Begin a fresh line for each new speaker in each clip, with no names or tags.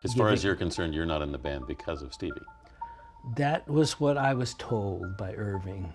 As far as you're concerned, you're not in the band because of Stevie.
That was what I was told by Irving,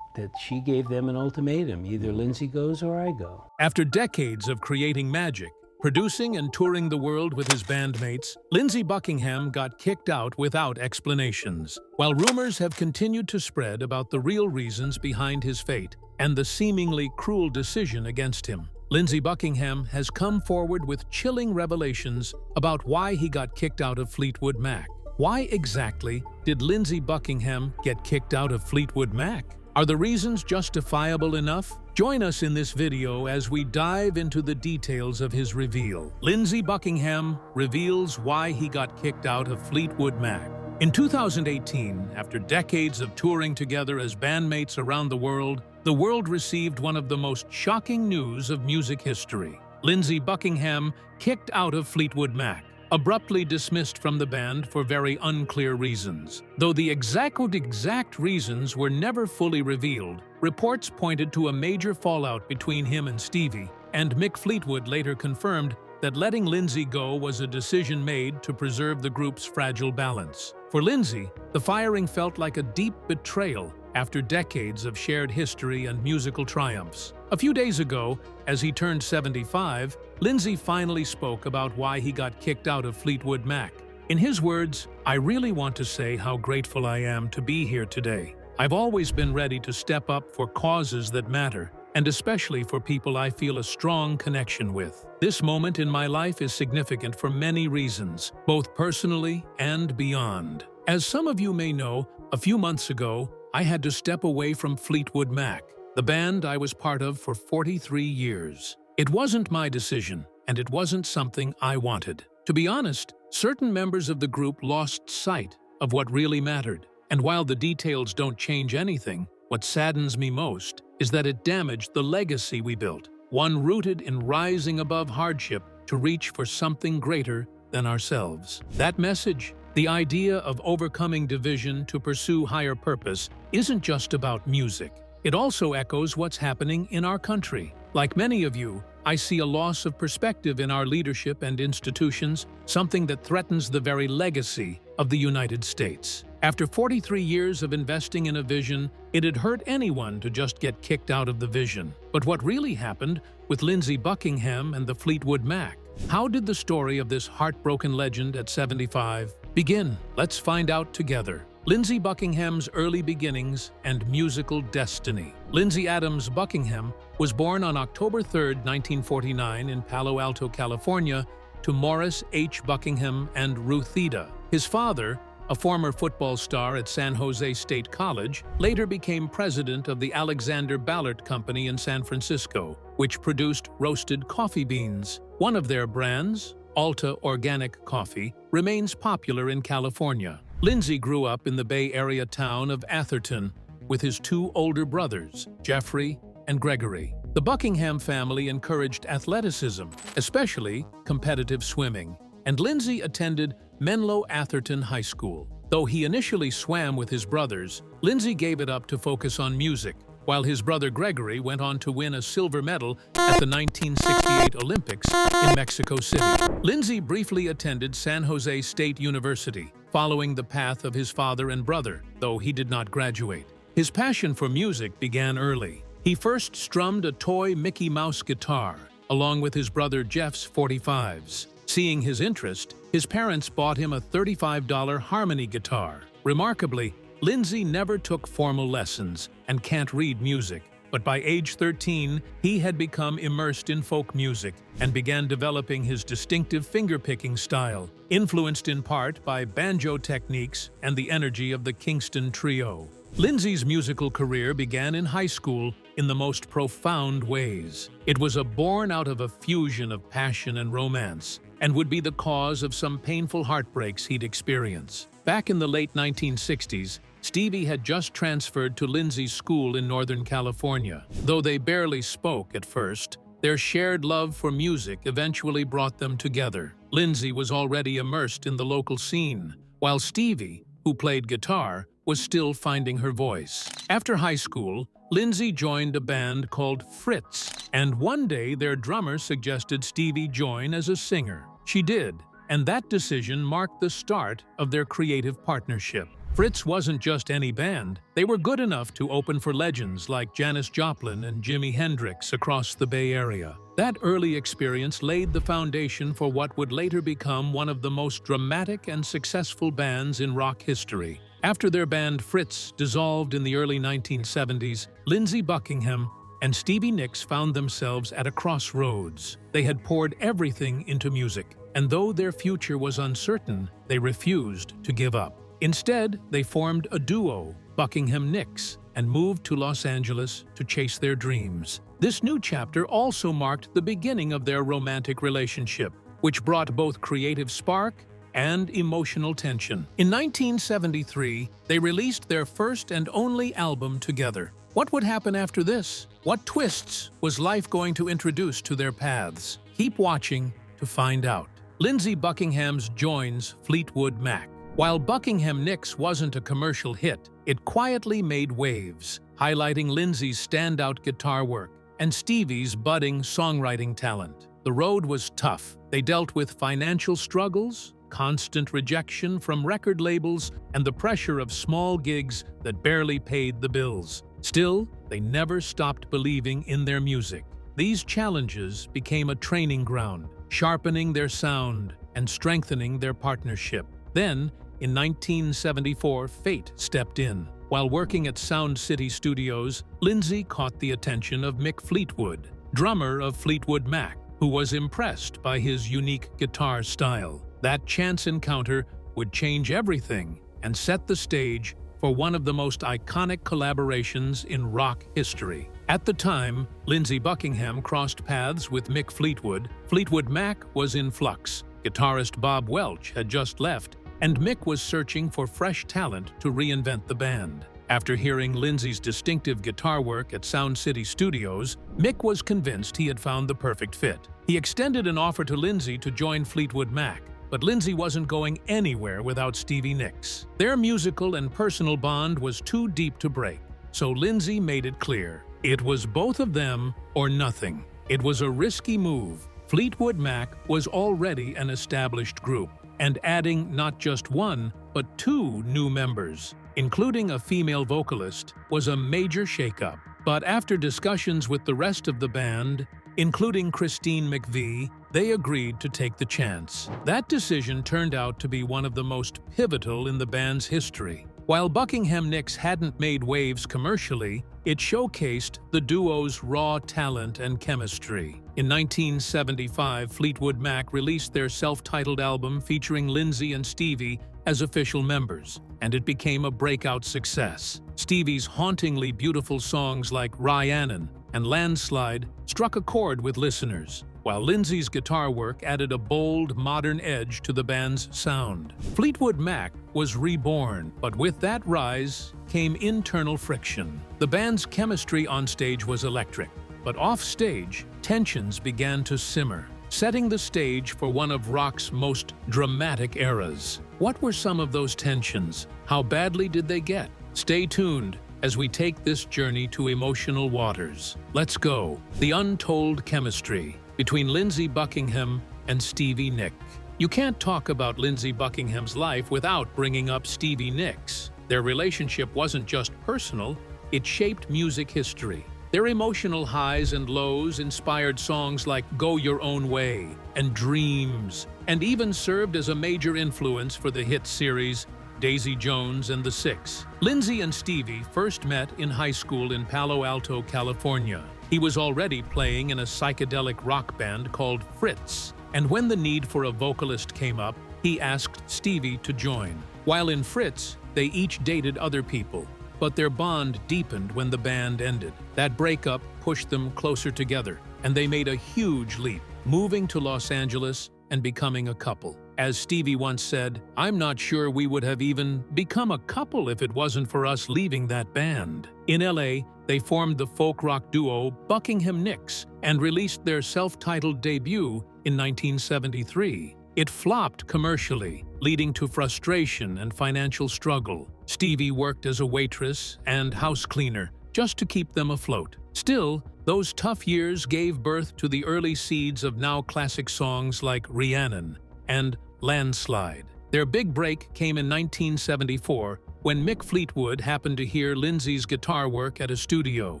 that she gave them an ultimatum, either Lindsey goes or I go.
After decades of creating magic, producing and touring the world with his bandmates, Lindsey Buckingham got kicked out without explanations. While rumors have continued to spread about the real reasons behind his fate and the seemingly cruel decision against him, Lindsey Buckingham has come forward with chilling revelations about why he got kicked out of Fleetwood Mac. Why exactly did Lindsey Buckingham get kicked out of Fleetwood Mac? Are the reasons justifiable enough? Join us in this video as we dive into the details of his reveal. Lindsey Buckingham reveals why he got kicked out of Fleetwood Mac. In 2018, after decades of touring together as bandmates around the world received one of the most shocking news of music history. Lindsey Buckingham kicked out of Fleetwood Mac, abruptly dismissed from the band for very unclear reasons. Though the exact reasons were never fully revealed, reports pointed to a major fallout between him and Stevie, and Mick Fleetwood later confirmed that letting Lindsey go was a decision made to preserve the group's fragile balance. For Lindsey, the firing felt like a deep betrayal after decades of shared history and musical triumphs. A few days ago, as he turned 75, Lindsey finally spoke about why he got kicked out of Fleetwood Mac. In his words, "I really want to say how grateful I am to be here today. I've always been ready to step up for causes that matter, and especially for people I feel a strong connection with. This moment in my life is significant for many reasons, both personally and beyond. As some of you may know, a few months ago, I had to step away from Fleetwood Mac, the band I was part of for 43 years. It wasn't my decision, and it wasn't something I wanted. To be honest, certain members of the group lost sight of what really mattered. And while the details don't change anything, what saddens me most is that it damaged the legacy we built, one rooted in rising above hardship to reach for something greater than ourselves. That message, the idea of overcoming division to pursue higher purpose, isn't just about music. It also echoes what's happening in our country. Like many of you, I see a loss of perspective in our leadership and institutions, something that threatens the very legacy of the United States. After 43 years of investing in a vision, it'd hurt anyone to just get kicked out of the vision. But what really happened with Lindsey Buckingham and the Fleetwood Mac? How did the story of this heartbroken legend at 75 begin? Let's find out together. Lindsey Buckingham's early beginnings and musical destiny. Lindsey Adams Buckingham was born on October 3, 1949 in Palo Alto, California, to Morris H. Buckingham and Ruthida. His father, a former football star at San Jose State College, later became president of the Alexander Ballard Company in San Francisco, which produced roasted coffee beans. One of their brands, Alta Organic Coffee, remains popular in California. Lindsey grew up in the Bay Area town of Atherton with his two older brothers, Jeffrey and Gregory. The Buckingham family encouraged athleticism, especially competitive swimming, and Lindsey attended Menlo Atherton High School. Though he initially swam with his brothers, Lindsey gave it up to focus on music, while his brother Gregory went on to win a silver medal at the 1968 Olympics in Mexico City. Lindsey briefly attended San Jose State University, following the path of his father and brother, though he did not graduate. His passion for music began early. He first strummed a toy Mickey Mouse guitar, along with his brother Jeff's 45s. Seeing his interest, his parents bought him a $35 harmony guitar. Remarkably, Lindsey never took formal lessons and can't read music, but by age 13, he had become immersed in folk music and began developing his distinctive finger-picking style, influenced in part by banjo techniques and the energy of the Kingston Trio. Lindsey's musical career began in high school in the most profound ways. It was born out of a fusion of passion and romance, and would be the cause of some painful heartbreaks he'd experience. Back in the late 1960s, Stevie had just transferred to Lindsey's school in Northern California. Though they barely spoke at first, their shared love for music eventually brought them together. Lindsey was already immersed in the local scene, while Stevie, who played guitar, was still finding her voice. After high school, Lindsey joined a band called Fritz, and one day their drummer suggested Stevie join as a singer. She did, and that decision marked the start of their creative partnership. Fritz wasn't just any band. They were good enough to open for legends like Janis Joplin and Jimi Hendrix across the Bay Area. That early experience laid the foundation for what would later become one of the most dramatic and successful bands in rock history. After their band Fritz dissolved in the early 1970s, Lindsey Buckingham and Stevie Nicks found themselves at a crossroads. They had poured everything into music, and though their future was uncertain, they refused to give up. Instead, they formed a duo, Buckingham-Nicks, and moved to Los Angeles to chase their dreams. This new chapter also marked the beginning of their romantic relationship, which brought both creative spark and emotional tension. In 1973, they released their first and only album together. What would happen after this? What twists was life going to introduce to their paths? Keep watching to find out. Lindsey Buckinghams joins Fleetwood Mac. While Buckingham-Nicks wasn't a commercial hit, it quietly made waves, highlighting Lindsey's standout guitar work and Stevie's budding songwriting talent. The road was tough. They dealt with financial struggles, constant rejection from record labels, and the pressure of small gigs that barely paid the bills. Still, they never stopped believing in their music. These challenges became a training ground, sharpening their sound and strengthening their partnership. Then, in 1974, fate stepped in. While working at Sound City Studios, Lindsey caught the attention of Mick Fleetwood, drummer of Fleetwood Mac, who was impressed by his unique guitar style. That chance encounter would change everything and set the stage for one of the most iconic collaborations in rock history. At the time, Lindsey Buckingham crossed paths with Mick Fleetwood. Fleetwood Mac was in flux. Guitarist Bob Welch had just left, and Mick was searching for fresh talent to reinvent the band. After hearing Lindsey's distinctive guitar work at Sound City Studios, Mick was convinced he had found the perfect fit. He extended an offer to Lindsey to join Fleetwood Mac, but Lindsey wasn't going anywhere without Stevie Nicks. Their musical and personal bond was too deep to break, so Lindsey made it clear. It was both of them or nothing. It was a risky move. Fleetwood Mac was already an established group, and adding not just one, but two new members, including a female vocalist, was a major shakeup. But after discussions with the rest of the band, including Christine McVie, they agreed to take the chance. That decision turned out to be one of the most pivotal in the band's history. While Buckingham-Nicks hadn't made waves commercially, it showcased the duo's raw talent and chemistry. In 1975, Fleetwood Mac released their self-titled album featuring Lindsey and Stevie as official members, and it became a breakout success. Stevie's hauntingly beautiful songs like Rhiannon and Landslide struck a chord with listeners, while Lindsey's guitar work added a bold, modern edge to the band's sound. Fleetwood Mac was reborn, but with that rise came internal friction. The band's chemistry on stage was electric, but off stage, tensions began to simmer, setting the stage for one of rock's most dramatic eras. What were some of those tensions? How badly did they get? Stay tuned as we take this journey to emotional waters. Let's go. The untold chemistry between Lindsey Buckingham and Stevie Nicks. You can't talk about Lindsey Buckingham's life without bringing up Stevie Nicks. Their relationship wasn't just personal, it shaped music history. Their emotional highs and lows inspired songs like Go Your Own Way and Dreams, and even served as a major influence for the hit series Daisy Jones and the Six. Lindsey and Stevie first met in high school in Palo Alto, California. He was already playing in a psychedelic rock band called Fritz, and when the need for a vocalist came up, he asked Stevie to join. While in Fritz, they each dated other people, but their bond deepened when the band ended. That breakup pushed them closer together, and they made a huge leap, moving to Los Angeles and becoming a couple. As Stevie once said, "I'm not sure we would have even become a couple if it wasn't for us leaving that band." In LA, they formed the folk rock duo Buckingham-Nicks and released their self-titled debut in 1973. It flopped commercially, leading to frustration and financial struggle. Stevie worked as a waitress and house cleaner just to keep them afloat. Still, those tough years gave birth to the early seeds of now classic songs like Rhiannon and landslide. Their big break came in 1974 when Mick Fleetwood happened to hear Lindsey's guitar work at a studio.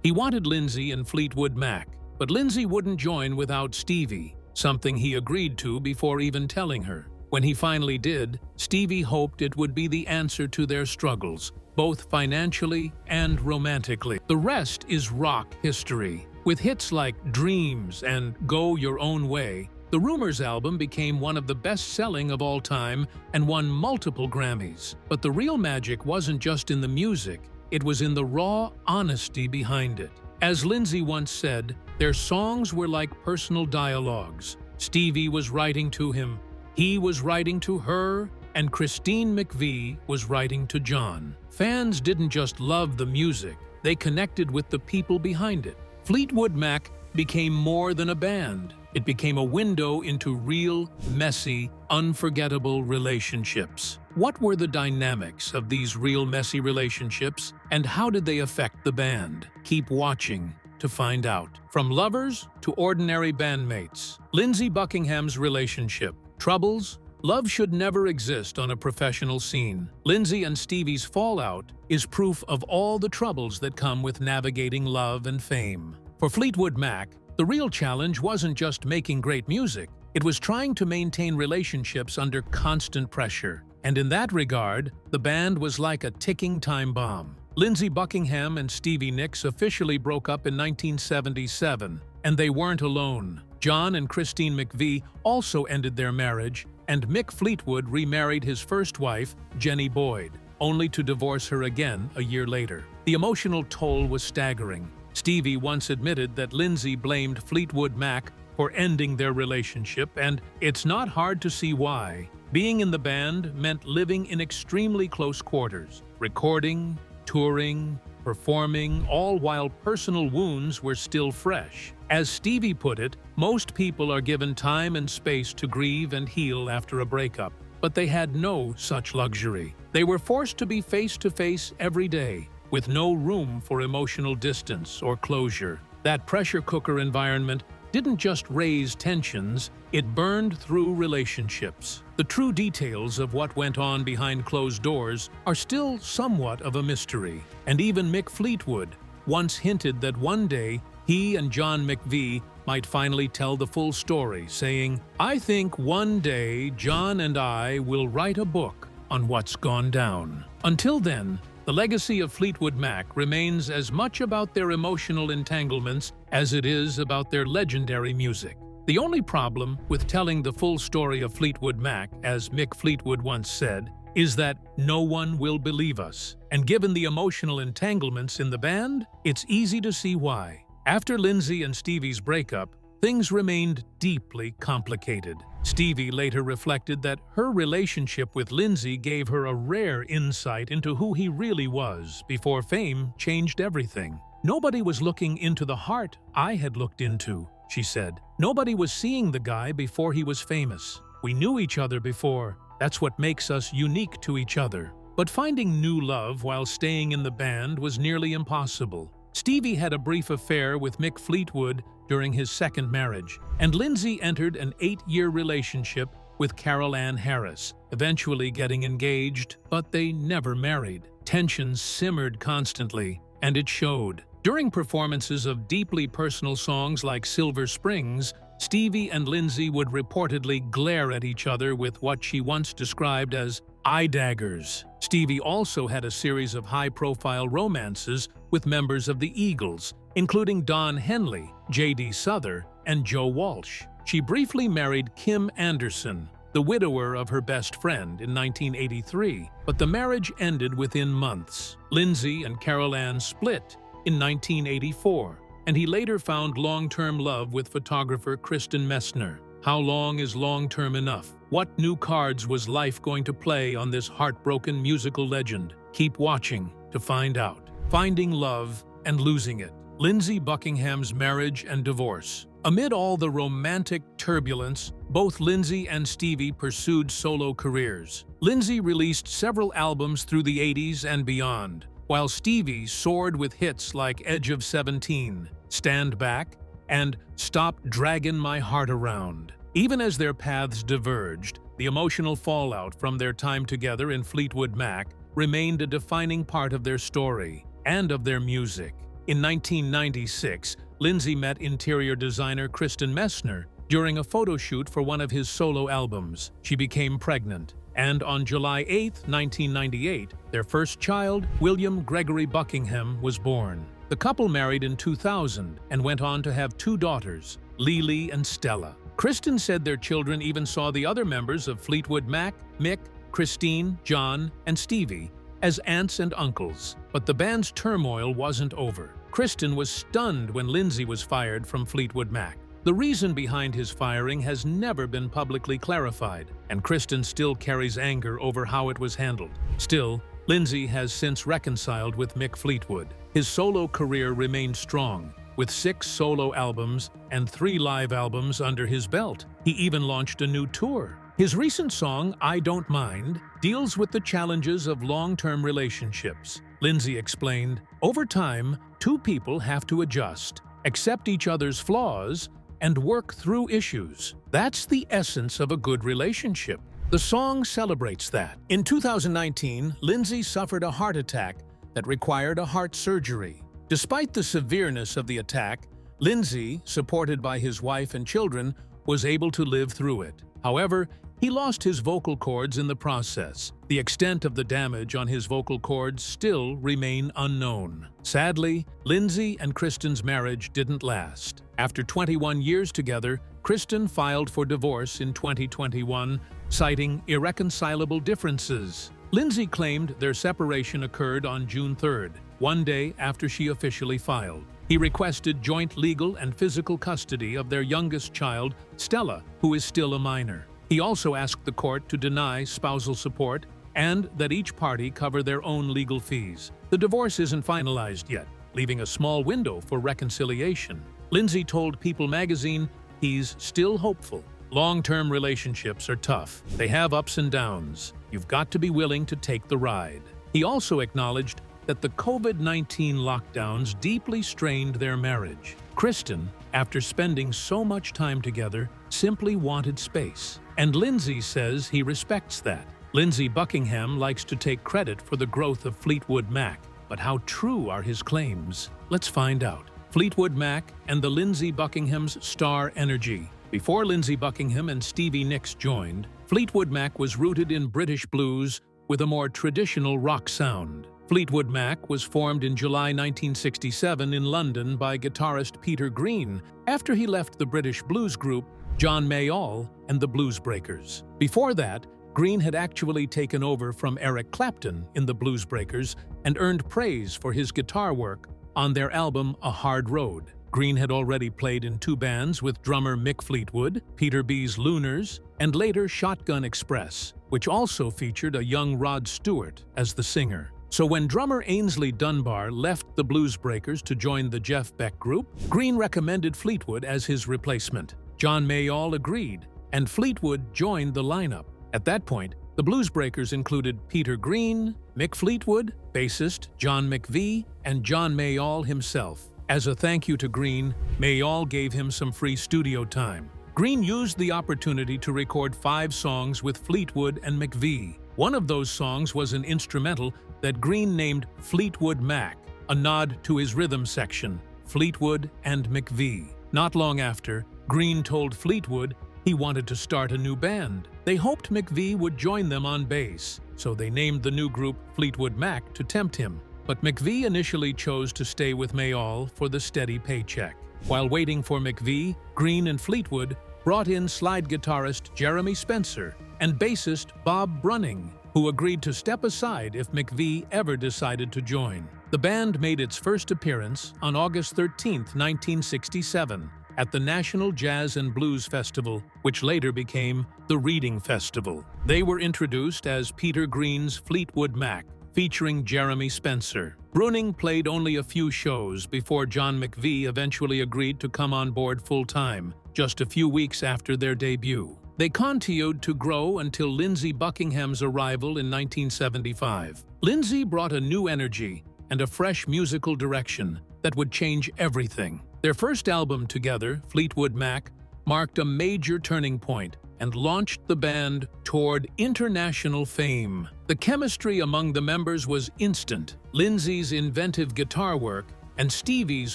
He wanted Lindsey and Fleetwood Mac, but Lindsey wouldn't join without Stevie, something he agreed to before even telling her. When he finally did, Stevie hoped it would be the answer to their struggles, both financially and romantically. The rest is rock history. With hits like Dreams and Go Your Own Way, the Rumors album became one of the best-selling of all time and won multiple Grammys. But the real magic wasn't just in the music, it was in the raw honesty behind it. As Lindsey once said, their songs were like personal dialogues. Stevie was writing to him, he was writing to her, and Christine McVie was writing to John. Fans didn't just love the music, they connected with the people behind it. Fleetwood Mac became more than a band. It became a window into real, messy, unforgettable relationships. What were the dynamics of these real, messy relationships, and how did they affect the band? Keep watching to find out. From lovers to ordinary bandmates, Lindsey Buckingham's relationship. Troubles? Love should never exist on a professional scene. Lindsey and Stevie's fallout is proof of all the troubles that come with navigating love and fame. For Fleetwood Mac, the real challenge wasn't just making great music, it was trying to maintain relationships under constant pressure. And in that regard, the band was like a ticking time bomb. Lindsey Buckingham and Stevie Nicks officially broke up in 1977, and they weren't alone. John and Christine McVie also ended their marriage, and Mick Fleetwood remarried his first wife, Jenny Boyd, only to divorce her again a year later. The emotional toll was staggering. Stevie once admitted that Lindsey blamed Fleetwood Mac for ending their relationship, and it's not hard to see why. Being in the band meant living in extremely close quarters, recording, touring, performing, all while personal wounds were still fresh. As Stevie put it, most people are given time and space to grieve and heal after a breakup, but they had no such luxury. They were forced to be face-to-face every day, with no room for emotional distance or closure. That pressure cooker environment didn't just raise tensions, it burned through relationships. The true details of what went on behind closed doors are still somewhat of a mystery, and even Mick Fleetwood once hinted that one day he and John McVie might finally tell the full story, saying, "I think one day John and I will write a book on what's gone down." Until then, the legacy of Fleetwood Mac remains as much about their emotional entanglements as it is about their legendary music. The only problem with telling the full story of Fleetwood Mac, as Mick Fleetwood once said, is that no one will believe us. And given the emotional entanglements in the band, it's easy to see why. After Lindsey and Stevie's breakup, things remained deeply complicated. Stevie later reflected that her relationship with Lindsey gave her a rare insight into who he really was before fame changed everything. "Nobody was looking into the heart I had looked into," she said. "Nobody was seeing the guy before he was famous. We knew each other before. That's what makes us unique to each other." But finding new love while staying in the band was nearly impossible. Stevie had a brief affair with Mick Fleetwood during his second marriage, and Lindsey entered an 8-year relationship with Carol Ann Harris, eventually getting engaged, but they never married. Tensions simmered constantly, and it showed. During performances of deeply personal songs like Silver Springs, Stevie and Lindsey would reportedly glare at each other with what she once described as eye daggers. Stevie also had a series of high-profile romances with members of the Eagles, including Don Henley, J.D. Souther, and Joe Walsh. She briefly married Kim Anderson, the widower of her best friend, in 1983, but the marriage ended within months. Lindsey and Carol Ann split in 1984, and he later found long-term love with photographer Kristen Messner. How long is long-term enough? What new cards was life going to play on this heartbroken musical legend? Keep watching to find out. Finding love and losing it. Lindsey Buckingham's marriage and divorce. Amid all the romantic turbulence, both Lindsey and Stevie pursued solo careers. Lindsey released several albums through the 80s and beyond, while Stevie soared with hits like Edge of 17, Stand Back, and Stop Draggin' My Heart Around. Even as their paths diverged, The emotional fallout from their time together in Fleetwood Mac remained a defining part of their story and of their music. In 1996, Lindsey met interior designer Kristen Messner during a photo shoot for one of his solo albums. She became pregnant, and on July 8, 1998, their first child, William Gregory Buckingham, was born. The couple married in 2000 and went on to have 2 daughters, Lily and Stella. Kristen said their children even saw the other members of Fleetwood Mac, Mick, Christine, John, and Stevie as aunts and uncles. But the band's turmoil wasn't over. Kristen was stunned when Lindsey was fired from Fleetwood Mac. The reason behind his firing has never been publicly clarified, and Kristen still carries anger over how it was handled. Still, Lindsey has since reconciled with Mick Fleetwood. His solo career remained strong, with 6 solo albums and 3 live albums under his belt. He even launched a new tour. His recent song, I Don't Mind, deals with the challenges of long-term relationships. Lindsey explained, "Over time, 2 people have to adjust, accept each other's flaws, and work through issues. That's the essence of a good relationship." The song celebrates that. In 2019, Lindsey suffered a heart attack that required a heart surgery. Despite the severeness of the attack, Lindsey, supported by his wife and children, was able to live through it. However, he lost his vocal cords in the process. The extent of the damage on his vocal cords still remain unknown. Sadly, Lindsey and Kristen's marriage didn't last. After 21 years together, Kristen filed for divorce in 2021, citing irreconcilable differences. Lindsey claimed their separation occurred on June 3rd, one day after she officially filed. He requested joint legal and physical custody of their youngest child, Stella, who is still a minor. He also asked the court to deny spousal support and that each party cover their own legal fees. The divorce isn't finalized yet, leaving a small window for reconciliation. Lindsey told People magazine he's still hopeful. Long-term relationships are tough. They have ups and downs. You've got to be willing to take the ride. He also acknowledged that the COVID-19 lockdowns deeply strained their marriage. Kristen, after spending so much time together, simply wanted space. And Lindsey says he respects that. Lindsey Buckingham likes to take credit for the growth of Fleetwood Mac, but how true are his claims? Let's find out. Fleetwood Mac and the Lindsey Buckinghams' star energy. Before Lindsey Buckingham and Stevie Nicks joined, Fleetwood Mac was rooted in British blues with a more traditional rock sound. Fleetwood Mac was formed in July 1967 in London by guitarist Peter Green after he left the British blues group John Mayall and the Bluesbreakers. Before that, Green had actually taken over from Eric Clapton in the Bluesbreakers and earned praise for his guitar work on their album A Hard Road. Green had already played in 2 bands with drummer Mick Fleetwood, Peter B's Lunars, and later Shotgun Express, which also featured a young Rod Stewart as the singer. So when drummer Ainsley Dunbar left the Bluesbreakers to join the Jeff Beck Group, Green recommended Fleetwood as his replacement. John Mayall agreed, and Fleetwood joined the lineup. At that point, the Bluesbreakers included Peter Green, Mick Fleetwood, bassist John McVie, and John Mayall himself. As a thank you to Green, Mayall gave him some free studio time. Green used the opportunity to record 5 songs with Fleetwood and McVie. One of those songs was an instrumental that Green named Fleetwood Mac, a nod to his rhythm section, Fleetwood and McVie. Not long after, Green told Fleetwood he wanted to start a new band. They hoped McVie would join them on bass, so they named the new group Fleetwood Mac to tempt him. But McVie initially chose to stay with Mayall for the steady paycheck. While waiting for McVie, Green and Fleetwood brought in slide guitarist Jeremy Spencer and bassist Bob Brunning, who agreed to step aside if McVie ever decided to join. The band made its first appearance on August 13, 1967, at the National Jazz and Blues Festival, which later became the Reading Festival. They were introduced as Peter Green's Fleetwood Mac, featuring Jeremy Spencer. Brunning played only a few shows before John McVie eventually agreed to come on board full-time, just a few weeks after their debut. They continued to grow until Lindsey Buckingham's arrival in 1975. Lindsey brought a new energy and a fresh musical direction that would change everything. Their first album together, Fleetwood Mac, marked a major turning point and launched the band toward international fame. The chemistry among the members was instant. Lindsey's inventive guitar work and Stevie's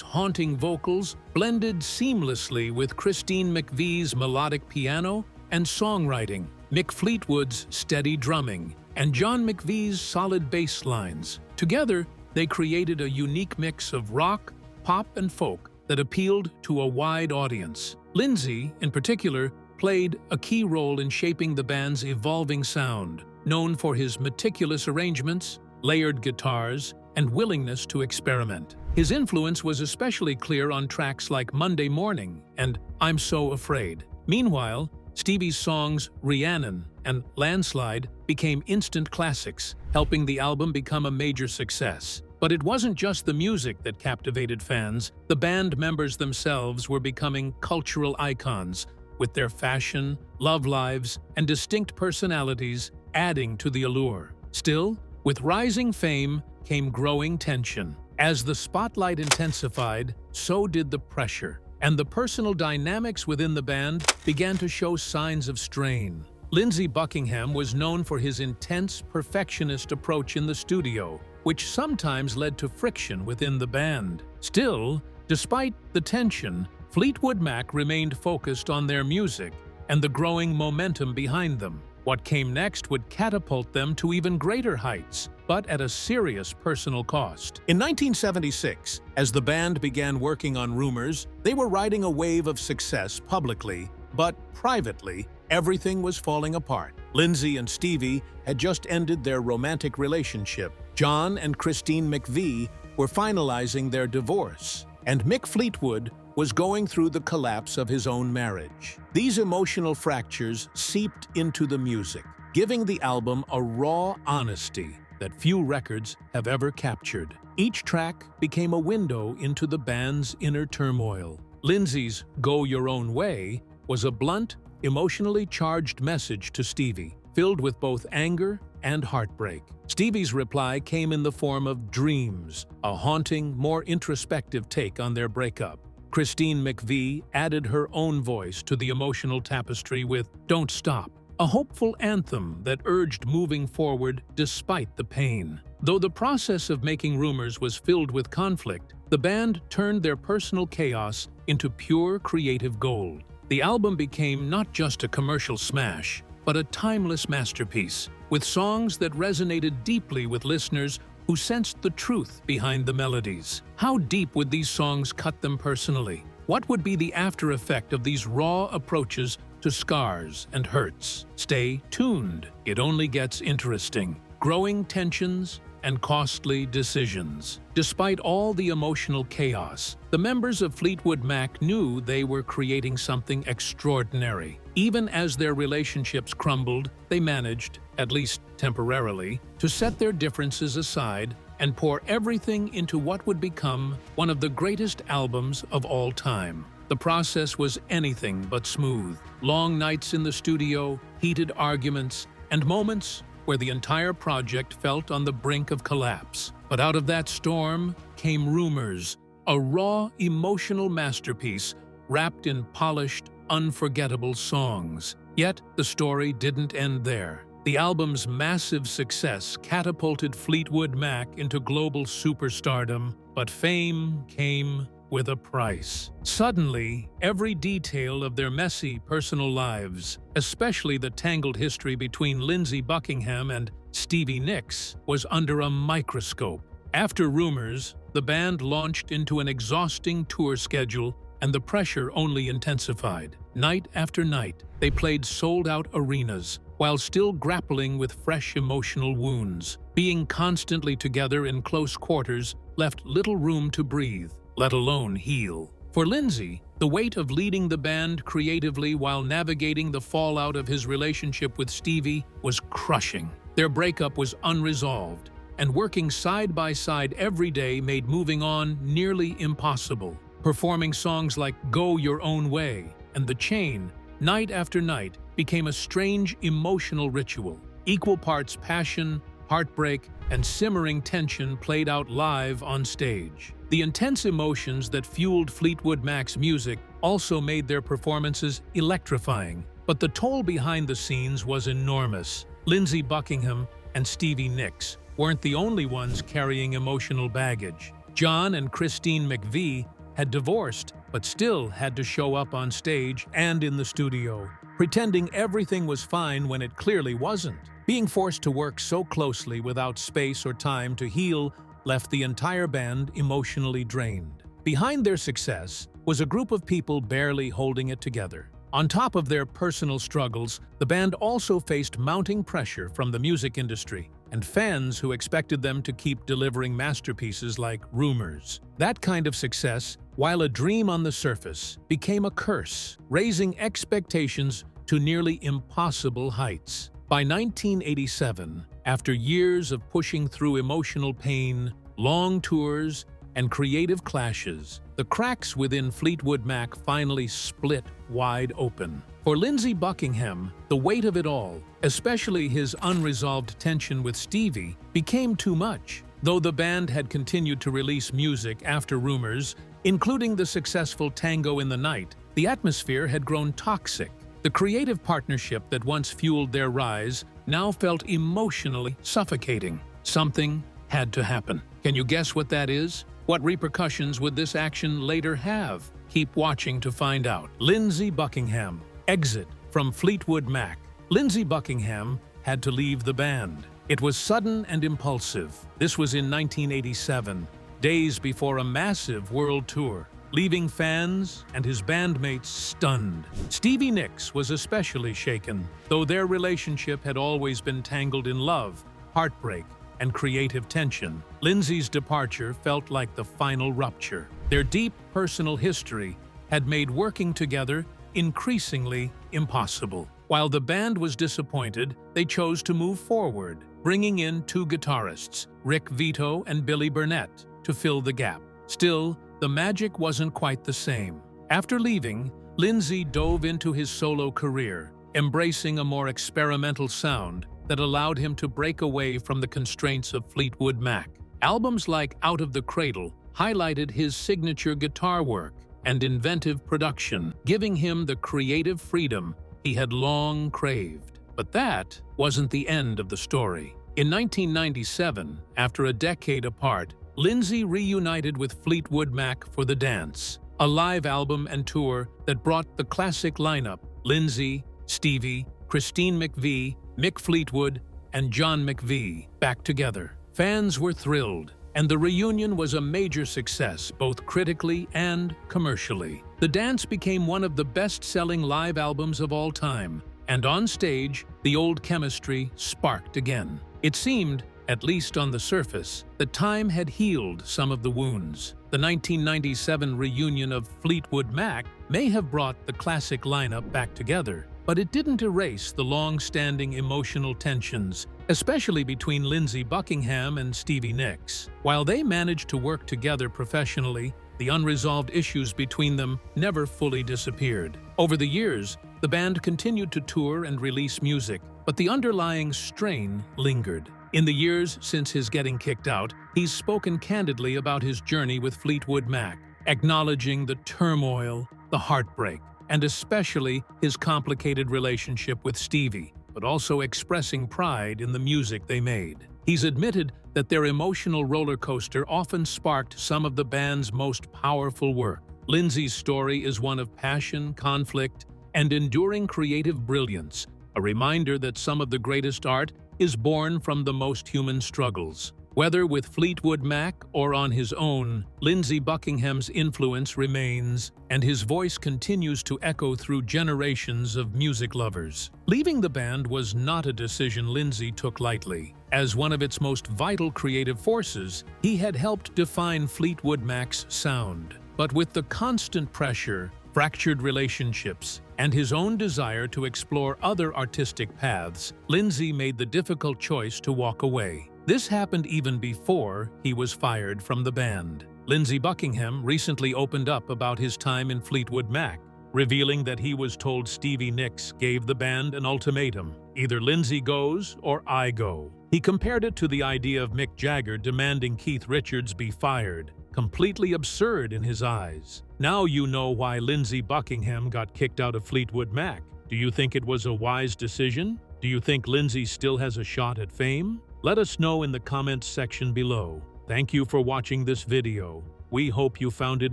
haunting vocals blended seamlessly with Christine McVie's melodic piano and songwriting, Mick Fleetwood's steady drumming, and John McVie's solid bass lines. Together, they created a unique mix of rock, pop, and folk that appealed to a wide audience. Lindsey, in particular, played a key role in shaping the band's evolving sound, known for his meticulous arrangements, layered guitars, and willingness to experiment. His influence was especially clear on tracks like Monday Morning and I'm So Afraid. Meanwhile, Stevie's songs Rhiannon and Landslide became instant classics, helping the album become a major success. But it wasn't just the music that captivated fans. The band members themselves were becoming cultural icons, with their fashion, love lives, and distinct personalities adding to the allure. Still, with rising fame came growing tension. As the spotlight intensified, so did the pressure, and the personal dynamics within the band began to show signs of strain. Lindsey Buckingham was known for his intense, perfectionist approach in the studio, which sometimes led to friction within the band. Still, despite the tension, Fleetwood Mac remained focused on their music and the growing momentum behind them. What came next would catapult them to even greater heights, but at a serious personal cost. In 1976, as the band began working on Rumours, they were riding a wave of success publicly, but privately, everything was falling apart. Lindsey and Stevie had just ended their romantic relationship. John and Christine McVie were finalizing their divorce, and Mick Fleetwood was going through the collapse of his own marriage. These emotional fractures seeped into the music, giving the album a raw honesty that few records have ever captured. Each track became a window into the band's inner turmoil. Lindsey's Go Your Own Way was a blunt, emotionally charged message to Stevie, filled with both anger and heartbreak. Stevie's reply came in the form of Dreams, a haunting, more introspective take on their breakup. Christine McVie added her own voice to the emotional tapestry with Don't Stop, a hopeful anthem that urged moving forward despite the pain. Though the process of making Rumours was filled with conflict, the band turned their personal chaos into pure creative gold. The album became not just a commercial smash, but a timeless masterpiece, with songs that resonated deeply with listeners who sensed the truth behind the melodies. How deep would these songs cut them personally? What would be the after effect of these raw approaches to scars and hurts? Stay tuned. It only gets interesting. Growing tensions and costly decisions. Despite all the emotional chaos, the members of Fleetwood Mac knew they were creating something extraordinary. Even as their relationships crumbled, they managed, at least temporarily, to set their differences aside and pour everything into what would become one of the greatest albums of all time. The process was anything but smooth. Long nights in the studio, heated arguments, and moments where the entire project felt on the brink of collapse. But out of that storm came Rumours, a raw, emotional masterpiece wrapped in polished, unforgettable songs. Yet the story didn't end there. The album's massive success catapulted Fleetwood Mac into global superstardom, but fame came with a price. Suddenly, every detail of their messy personal lives, especially the tangled history between Lindsey Buckingham and Stevie Nicks, was under a microscope. After Rumours, the band launched into an exhausting tour schedule, and the pressure only intensified. Night after night, they played sold-out arenas, while still grappling with fresh emotional wounds. Being constantly together in close quarters left little room to breathe, let alone heal. For Lindsey, the weight of leading the band creatively while navigating the fallout of his relationship with Stevie was crushing. Their breakup was unresolved, and working side by side every day made moving on nearly impossible. Performing songs like Go Your Own Way and The Chain, night after night, became a strange emotional ritual. Equal parts passion, heartbreak, and simmering tension played out live on stage. The intense emotions that fueled Fleetwood Mac's music also made their performances electrifying, But the toll behind the scenes was enormous. Lindsey Buckingham and Stevie Nicks weren't the only ones carrying emotional baggage. John and Christine McVie had divorced, but still had to show up on stage and in the studio, pretending everything was fine when it clearly wasn't. Being forced to work so closely without space or time to heal left the entire band emotionally drained. Behind their success was a group of people barely holding it together. On top of their personal struggles, the band also faced mounting pressure from the music industry and fans who expected them to keep delivering masterpieces like Rumors. That kind of success, while a dream on the surface, became a curse, raising expectations to nearly impossible heights. By 1987, after years of pushing through emotional pain, long tours, and creative clashes, the cracks within Fleetwood Mac finally split wide open. For Lindsey Buckingham, the weight of it all, especially his unresolved tension with Stevie, became too much. Though the band had continued to release music after Rumors, including the successful Tango in the Night, the atmosphere had grown toxic. The creative partnership that once fueled their rise now felt emotionally suffocating. Something had to happen. Can you guess what that is? What repercussions would this action later have? Keep watching to find out. Lindsey Buckingham. Exit from Fleetwood Mac. Lindsey Buckingham had to leave the band. It was sudden and impulsive. This was in 1987, days before a massive world tour, leaving fans and his bandmates stunned. Stevie Nicks was especially shaken, though their relationship had always been tangled in love, heartbreak, and creative tension. Lindsey's departure felt like the final rupture. Their deep personal history had made working together increasingly impossible. While the band was disappointed, they chose to move forward, bringing in two guitarists, Rick Vito and Billy Burnett, to fill the gap. Still, the magic wasn't quite the same. After leaving, Lindsey dove into his solo career, embracing a more experimental sound that allowed him to break away from the constraints of Fleetwood Mac. Albums like Out of the Cradle highlighted his signature guitar work and inventive production, giving him the creative freedom he had long craved. But that wasn't the end of the story. In 1997, after a decade apart, Lindsey reunited with Fleetwood Mac for The Dance, a live album and tour that brought the classic lineup, Lindsey, Stevie, Christine McVie, Mick Fleetwood, and John McVie, back together. Fans were thrilled, and the reunion was a major success both critically and commercially. The Dance became one of the best-selling live albums of all time, and on stage, the old chemistry sparked again. It seemed, at least on the surface, that time had healed some of the wounds. The 1997 reunion of Fleetwood Mac may have brought the classic lineup back together, but it didn't erase the long-standing emotional tensions, especially between Lindsey Buckingham and Stevie Nicks. While they managed to work together professionally, the unresolved issues between them never fully disappeared. Over the years, the band continued to tour and release music, but the underlying strain lingered. In the years since his getting kicked out, he's spoken candidly about his journey with Fleetwood Mac, acknowledging the turmoil, the heartbreak, and especially his complicated relationship with Stevie, but also expressing pride in the music they made. He's admitted that their emotional roller coaster often sparked some of the band's most powerful work. Lindsey's story is one of passion, conflict, and enduring creative brilliance, a reminder that some of the greatest art is born from the most human struggles. Whether with Fleetwood Mac or on his own, Lindsey Buckingham's influence remains, and his voice continues to echo through generations of music lovers. Leaving the band was not a decision Lindsey took lightly. As one of its most vital creative forces, he had helped define Fleetwood Mac's sound. But with the constant pressure, fractured relationships, and his own desire to explore other artistic paths, Lindsey made the difficult choice to walk away. This happened even before he was fired from the band. Lindsey Buckingham recently opened up about his time in Fleetwood Mac, revealing that he was told Stevie Nicks gave the band an ultimatum: either Lindsey goes or I go. He compared it to the idea of Mick Jagger demanding Keith Richards be fired, completely absurd in his eyes. Now you know why Lindsey Buckingham got kicked out of Fleetwood Mac. Do you think it was a wise decision? Do you think Lindsey still has a shot at fame? Let us know in the comments section below. Thank you for watching this video. We hope you found it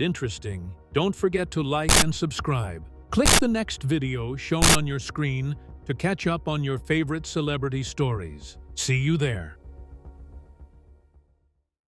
interesting. Don't forget to like and subscribe. Click the next video shown on your screen to catch up on your favorite celebrity stories. See you there.